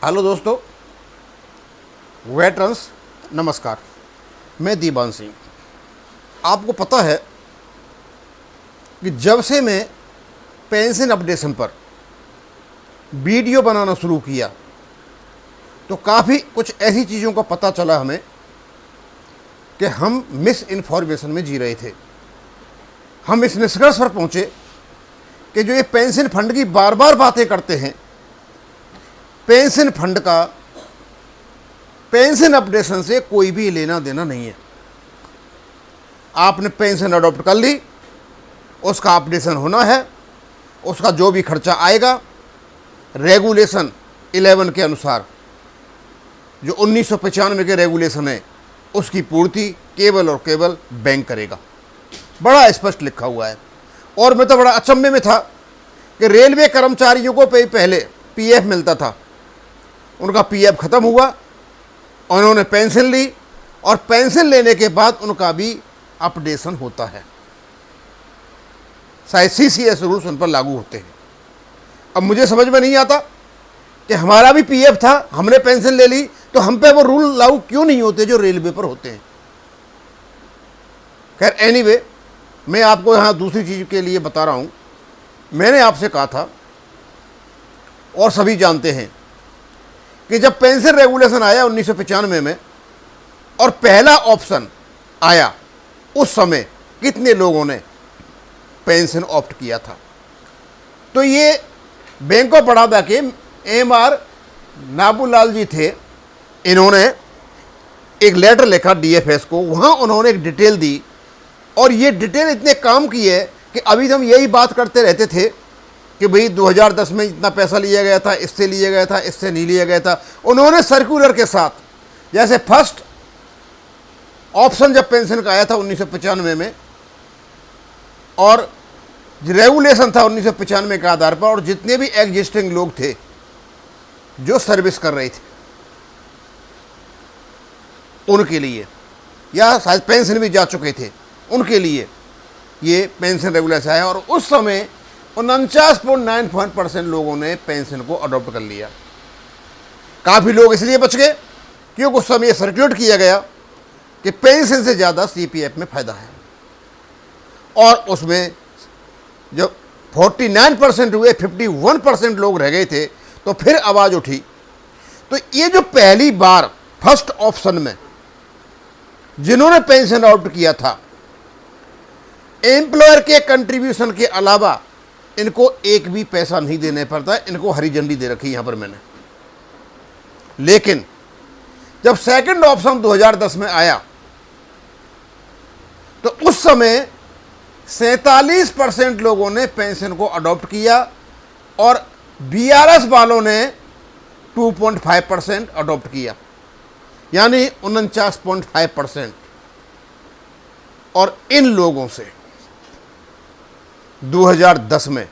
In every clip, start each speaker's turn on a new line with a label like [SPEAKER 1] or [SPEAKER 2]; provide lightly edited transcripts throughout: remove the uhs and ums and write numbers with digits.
[SPEAKER 1] Hello दोस्तों, veterans नमस्कार। मैं दीवान सिंह। आपको पता है कि जब से मैं पेंशन अपडेशन पर वीडियो बनाना शुरू किया तो काफ़ी कुछ ऐसी चीज़ों का पता चला हमें कि हम मिस इन्फॉर्मेशन में जी रहे थे। हम इस निष्कर्ष पर पहुँचे कि जो ये पेंशन फंड की बार बार बातें करते हैं, पेंशन फंड का पेंशन अपडेशन से कोई भी लेना देना नहीं है। आपने पेंशन अडॉप्ट कर ली, उसका अपडेशन होना है, उसका जो भी खर्चा आएगा रेगुलेशन 11 के अनुसार, जो 1995 के रेगुलेशन है, उसकी पूर्ति केवल और केवल बैंक करेगा। बड़ा स्पष्ट लिखा हुआ है। और मैं तो बड़ा अचंभे में था कि रेलवे कर्मचारियों को पहले पीएफ मिलता था, उनका पीएफ ख़त्म हुआ, उन्होंने पेंशन ली और पेंशन लेने के बाद उनका भी अपडेशन होता है। शायद सीसीएस रूल्स उन पर लागू होते हैं। अब मुझे समझ में नहीं आता कि हमारा भी पीएफ था, हमने पेंशन ले ली, तो हम पे वो रूल लागू क्यों नहीं होते जो रेलवे पर होते हैं। खैर एनीवे, मैं आपको यहाँ दूसरी चीज़ के लिए बता रहा हूँ। मैंने आपसे कहा था और सभी जानते हैं कि जब पेंशन रेगुलेशन आया 1995 में और पहला ऑप्शन आया, उस समय कितने लोगों ने पेंशन ऑप्ट किया था। तो ये बैंक ऑफ बड़ौदा के एमआर नाबूलाल जी थे। इन्होंने एक लेटर लिखा डीएफएस को, वहाँ उन्होंने एक डिटेल दी और ये डिटेल इतने काम की है कि अभी हम यही बात करते रहते थे कि भाई 2010 में इतना पैसा लिया गया था, इससे लिया गया था, इससे नहीं लिया गया था। उन्होंने सर्कुलर के साथ, जैसे फर्स्ट ऑप्शन जब पेंशन का आया था 1995 में और रेगुलेशन था 1995 के आधार पर, और जितने भी एग्जिस्टिंग लोग थे जो सर्विस कर रहे थे उनके लिए, या शायद पेंशन भी जा चुके थे उनके लिए ये पेंशन रेगुलेशन आया। और उस समय 49.9% लोगों ने पेंशन को अडॉप्ट कर लिया। काफ़ी लोग इसलिए बच गए क्योंकि उस समय सर्कुलेट किया गया कि पेंशन से ज़्यादा सीपीएफ में फ़ायदा है। और उसमें जब 49% हुए, 51% लोग रह गए थे, तो फिर आवाज़ उठी। तो ये जो पहली बार फर्स्ट ऑप्शन में जिन्होंने पेंशन अडॉप्ट किया था, एम्प्लॉयर के कंट्रीब्यूशन के अलावा इनको एक भी पैसा नहीं देने पड़ता है। इनको हरी झंडी दे रखी यहां पर मैंने। लेकिन जब सेकंड ऑप्शन 2010 में आया तो उस समय 47% लोगों ने पेंशन को अडॉप्ट किया और बीआरएस वालों ने 2.5% अडॉप्ट किया, यानी 49.5%। और इन लोगों से 2010 में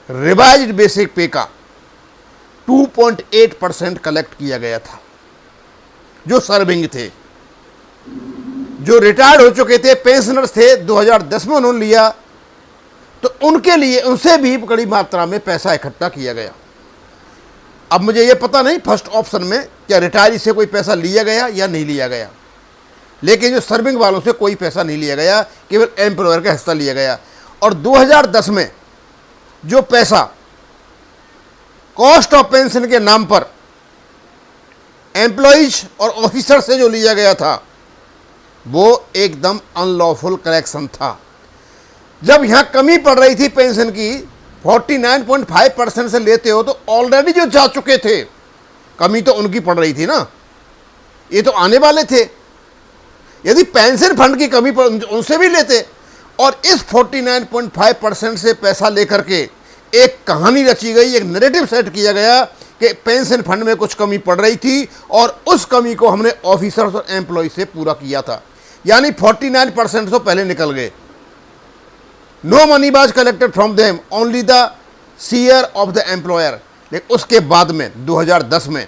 [SPEAKER 1] रिवाइज्ड बेसिक पे का 2.8% कलेक्ट किया गया था। जो सर्विंग थे, जो रिटायर्ड हो चुके थे, पेंशनर्स थे, 2010 में उन्होंने लिया, तो उनके लिए उनसे भी बड़ी मात्रा में पैसा इकट्ठा किया गया। अब मुझे यह पता नहीं फर्स्ट ऑप्शन में क्या रिटायरी से कोई पैसा लिया गया या नहीं लिया गया, लेकिन जो सर्विंग वालों से कोई पैसा नहीं लिया गया, केवल एम्प्लॉयर का हिस्सा लिया गया। और 2010 में जो पैसा कॉस्ट ऑफ पेंशन के नाम पर एम्प्लॉइज और ऑफिसर से जो लिया गया था, वो एकदम अनलॉफुल कलेक्शन था। जब यहां कमी पड़ रही थी पेंशन की, 49.5% से लेते हो तो ऑलरेडी जो जा चुके थे, कमी तो उनकी पड़ रही थी ना, ये तो आने वाले थे। यदि पेंशन फंड की कमी पर उनसे भी लेते, और इस 49.5% से पैसा लेकर के एक कहानी रची गई, एक नैरेटिव सेट किया गया कि पेंशन फंड में कुछ कमी पड़ रही थी और उस कमी को हमने ऑफिसर्स और एम्प्लॉय से पूरा किया था। यानी 49% तो पहले निकल गए। No money was collected from them, only the share of the employer. लेकिन उसके बाद में 2010 में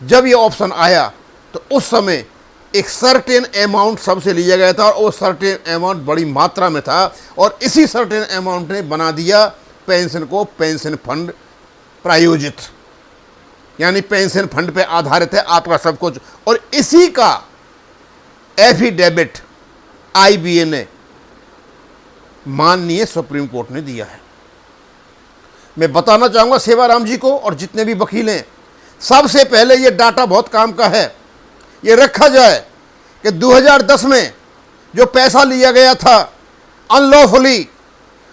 [SPEAKER 1] जब ये ऑप्शन आया तो उस समय एक सर्टेन अमाउंट सबसे लिया गया था, और वो सर्टेन अमाउंट बड़ी मात्रा में था, और इसी सर्टेन अमाउंट ने बना दिया पेंशन को पेंशन फंड प्रायोजित, यानी पेंशन फंड पे आधारित है आपका सब कुछ। और इसी का एफिडेविट आईबीए ने माननीय सुप्रीम कोर्ट ने दिया है। मैं बताना चाहूंगा सेवाराम जी को और जितने भी वकील हैं, सबसे पहले ये डाटा बहुत काम का है, ये रखा जाए कि 2010 में जो पैसा लिया गया था अनलॉफुली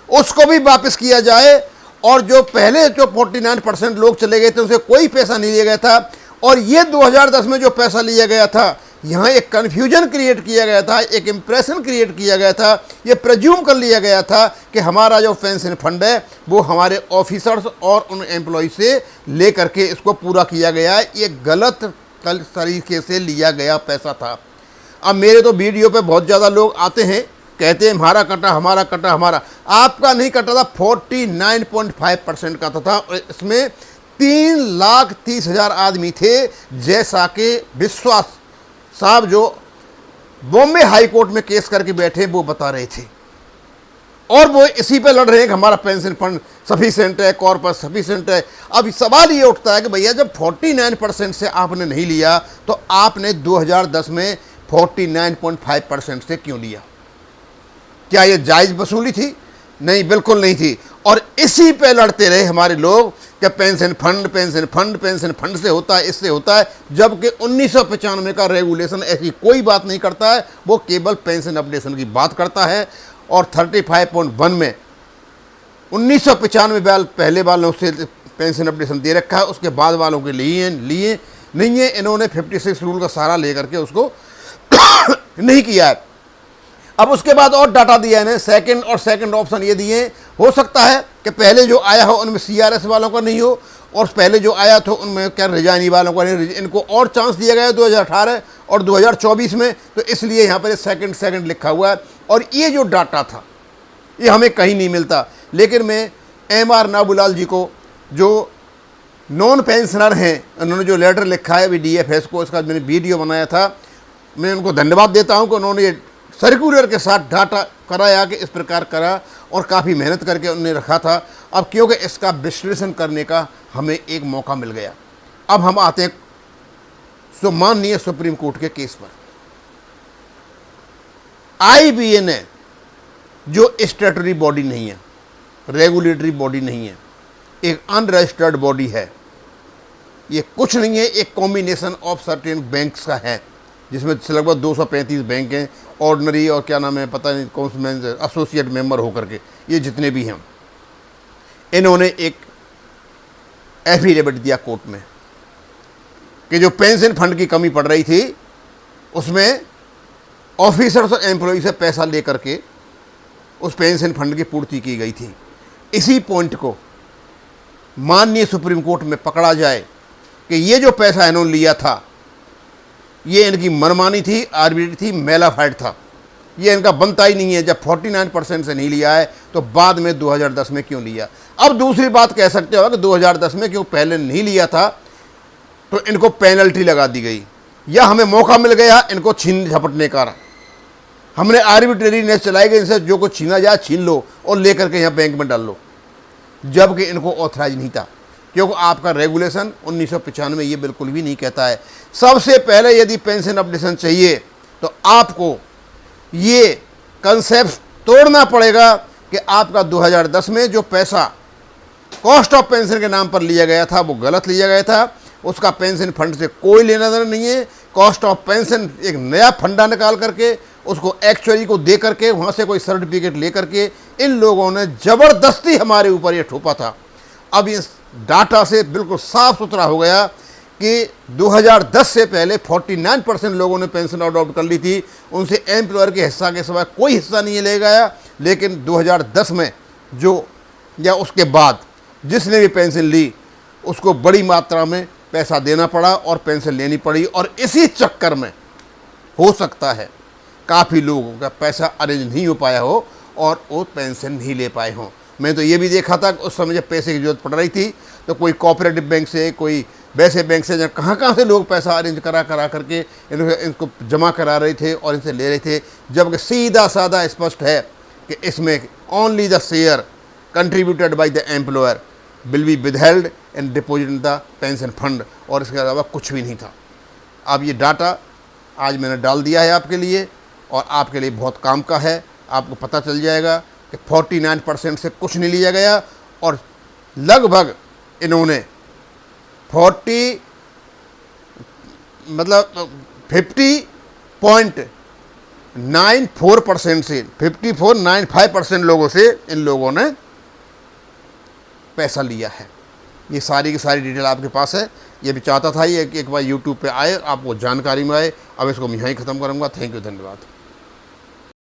[SPEAKER 1] उसको भी वापस किया जाए, और जो पहले जो 49% लोग चले गए थे उनसे कोई पैसा नहीं लिया गया था, और ये 2010 में जो पैसा लिया गया था यहाँ एक कन्फ्यूजन क्रिएट किया गया था, एक इम्प्रेशन क्रिएट किया गया था, ये प्रज्यूम कर लिया गया था कि हमारा जो पेंशन फंड है वो हमारे ऑफिसर्स और उन एम्प्लॉय से ले करके इसको पूरा किया गया है। ये गलत तरीके से लिया गया पैसा था। अब मेरे तो वीडियो पे बहुत ज़्यादा लोग आते हैं, कहते हैं हमारा कटा, हमारा कटा, हमारा। आपका नहीं कटा था, 49.5% का था। इसमें 3,30,000 आदमी थे, जैसा कि विश्वास साहब जो बॉम्बे हाई कोर्ट में केस करके बैठे वो बता रहे थे, और वो इसी पे लड़ रहे हैं कि हमारा पेंशन फंड सफिशिएंट है, कॉर्पस सफिशिएंट है। अब सवाल ये उठता है कि भैया जब 49% से आपने नहीं लिया तो आपने 2010 में 49.5% से क्यों लिया? क्या ये जायज़ वसूली थी? नहीं, बिल्कुल नहीं थी। और इसी पे लड़ते रहे हमारे लोग कि pension fund, pension fund, pension fund से होता है, इससे होता है, जबकि 1995 का रेगुलेशन ऐसी कोई बात नहीं करता है, वो केवल पेंशन अपडेशन की बात करता है। और 35.1 में 1995 वाल पहले वालों से पेंशन अपडेशन दे रखा है, उसके बाद वालों के लिए नहीं है। इन्होंने 56 रूल का सहारा लेकर के उसको नहीं किया है। अब उसके बाद और डाटा दिया है सेकंड ऑप्शन ये दिए, हो सकता है कि पहले जो आया हो उनमें सीआरएस वालों का नहीं हो, और पहले जो आया था उनमें क्या रिजाइनी वालों का नहीं, इनको और चांस दिया गया है 2018 और 2024 में, तो इसलिए यहाँ पर सेकंड लिखा हुआ है। और ये जो डाटा था ये हमें कहीं नहीं मिलता। लेकिन मैं MR नाबूलाल जी को, जो नॉन पेंशनर हैं, उन्होंने जो लेटर लिखा है DFS को, इसका मैंने वीडियो बनाया था, मैं उनको धन्यवाद देता हूँ कि उन्होंने ये सर्कुलर के साथ डाटा कराया कि इस प्रकार करा, और काफ़ी मेहनत करके उन्होंने रखा था। अब क्योंकि इसका विश्लेषण करने का हमें एक मौका मिल गया, अब हम आते हैं माननीय सुप्रीम कोर्ट के केस पर। आईबीए ने जो स्टैट्यूटरी बॉडी नहीं है, रेगुलेटरी बॉडी नहीं है, एक अनरजिस्टर्ड बॉडी है, ये कुछ नहीं है, एक कॉम्बिनेशन ऑफ सर्टेन बैंक्स का है, जिसमें लगभग 235 बैंक हैं, ऑर्डिनरी और क्या नाम है पता नहीं कौन से एसोसिएट मेंबर होकर के ये जितने भी हैं। इन्होंने एक एफिडेविट दिया कोर्ट में कि जो पेंशन फंड की कमी पड़ रही थी उसमें ऑफिसर्स और एम्प्लॉय से पैसा लेकर के उस पेंशन फंड की पूर्ति की गई थी। इसी पॉइंट को माननीय सुप्रीम कोर्ट में पकड़ा जाए कि ये जो पैसा इन्होंने लिया था ये इनकी मनमानी थी, आर्बिट्री थी, मेलाफाइड था, ये इनका बनता ही नहीं है। जब 49% से नहीं लिया है तो बाद में 2010 में क्यों लिया? अब दूसरी बात कह सकते हो कि 2010 में क्यों पहले नहीं लिया था, तो इनको पेनल्टी लगा दी गई, या हमें मौका मिल गया इनको छीन झपटने का। हमने आर्बिट्रेरीनेस चलाई गई, इनसे जो कुछ छीना जाए छीन लो और लेकर के यहाँ बैंक में डाल लो, जबकि इनको ऑथराइज नहीं था, क्योंकि आपका रेगुलेशन 1995 ये बिल्कुल भी नहीं कहता है। सबसे पहले यदि पेंशन अपडेशन चाहिए तो आपको ये कंसेप्ट तोड़ना पड़ेगा कि आपका 2010 में जो पैसा कॉस्ट ऑफ पेंशन के नाम पर लिया गया था वो गलत लिया गया था, उसका पेंशन फंड से कोई लेना देना नहीं है। कॉस्ट ऑफ पेंशन एक नया फंडा निकाल करके उसको एक्चुअली को दे करके वहाँ से कोई सर्टिफिकेट ले करके इन लोगों ने ज़बरदस्ती हमारे ऊपर ये ठोपा था। अब इस डाटा से बिल्कुल साफ सुथरा हो गया कि 2010 से पहले 49% लोगों ने पेंशन अडॉप्ट कर ली थी, उनसे एम्प्लॉयर के हिस्सा के सिवाय कोई हिस्सा नहीं ले गया। लेकिन 2010 में जो या उसके बाद जिसने भी पेंशन ली उसको बड़ी मात्रा में पैसा देना पड़ा और पेंशन लेनी पड़ी, और इसी चक्कर में हो सकता है काफ़ी लोगों का पैसा अरेंज नहीं हो पाया हो और वो पेंशन नहीं ले पाए हों। मैं तो ये भी देखा था कि उस समय जब पैसे की जरूरत पड़ रही थी तो कोई कोऑपरेटिव बैंक से, कोई वैसे बैंक से, जहाँ कहाँ से लोग पैसा अरेंज करा करके इनको जमा करा रहे थे और इनसे ले रहे थे, जबकि सीधा साधा स्पष्ट है कि इसमें only the share contributed by the employer, will be withheld and deposit in the pension fund, और इसके अलावा कुछ भी नहीं था। अब ये डाटा आज मैंने डाल दिया है आपके लिए, और आपके लिए बहुत काम का है। आपको पता चल जाएगा कि 49% से कुछ नहीं लिया गया, और लगभग इन्होंने 50.94% से 54.95% लोगों से इन लोगों ने पैसा लिया है। ये सारी की सारी डिटेल आपके पास है। ये भी चाहता था ये एक बार यूट्यूब पे आए, आपको जानकारी में आए। अब इसको मैं यहीं ख़त्म करूँगा। थैंक यू, धन्यवाद।